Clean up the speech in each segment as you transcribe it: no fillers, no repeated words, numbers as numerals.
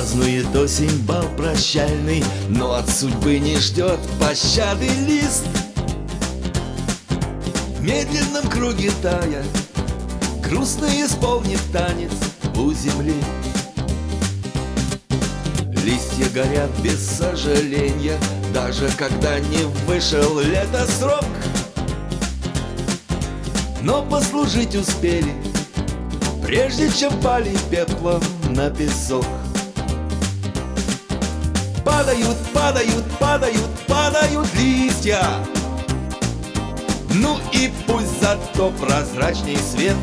Празднует осень бал прощальный, но от судьбы не ждет пощады лист. В медленном круге тая грустно исполнит танец у земли. Листья горят без сожаления, даже когда не вышел летосрок. Но послужить успели, прежде чем пали пеплом на песок. Падают, падают, падают, падают листья. Ну и пусть зато прозрачней свет.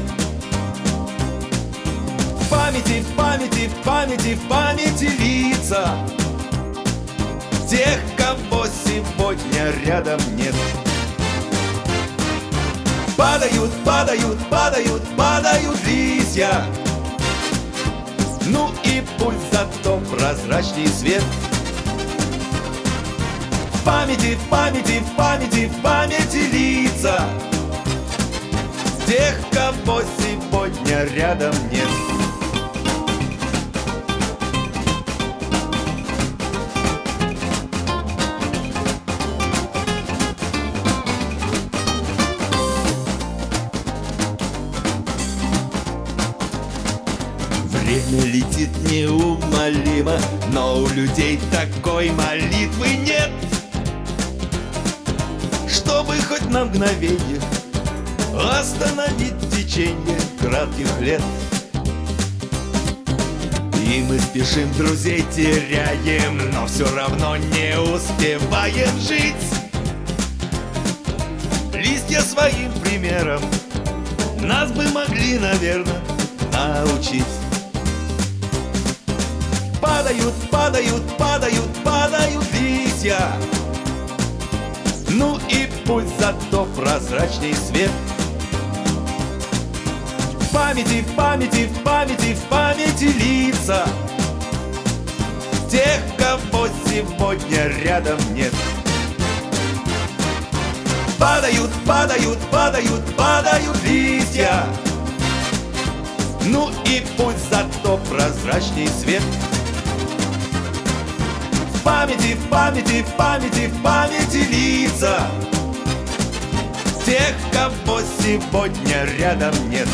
В памяти, в памяти, в памяти, в памяти лица тех, кого сегодня рядом нет. Падают, падают, падают, падают листья. Ну и пусть зато прозрачней свет. В памяти, в памяти, в памяти, в памяти лица тех, кого сегодня рядом нет. Время летит неумолимо, но у людей такой молитвы нет, чтобы хоть на мгновенье остановить течение кратких лет. И мы спешим, друзей теряем, но все равно не успеваем жить. Листья своим примером нас бы могли, наверное, научить. Падают, падают, падают, падают листья. Ну и пусть зато прозрачней свет. В памяти, в памяти, в памяти, в памяти лица тех, кого сегодня рядом нет. Падают, падают, падают, падают листья. Ну и пусть зато прозрачней свет. В памяти, в памяти, в памяти, в памяти лица тех, кого сегодня рядом нет.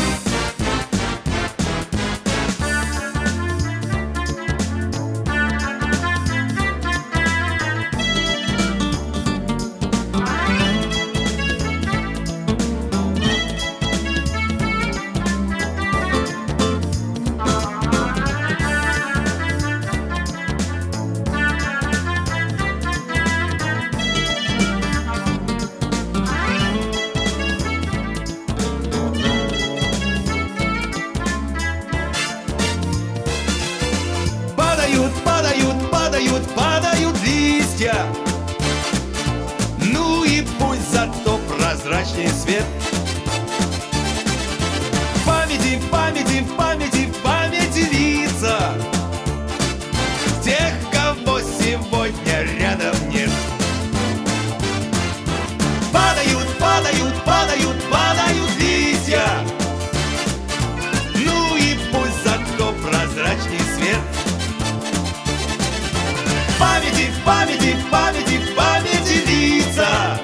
Падают, падают, падают листья. Ну и пусть зато прозрачней свет. В памяти, в памяти, в памяти, в памяти лица тех, кого сегодня рядом нет. Падают, падают, падают, падают листья. Ну и пусть зато прозрачней свет. В памяти, в памяти, в памяти, в памяти лица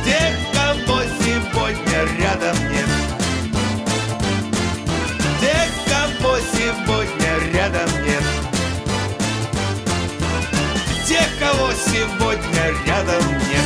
тех, кого сегодня рядом нет. Тех, кого сегодня рядом нет. Тех, кого сегодня рядом нет.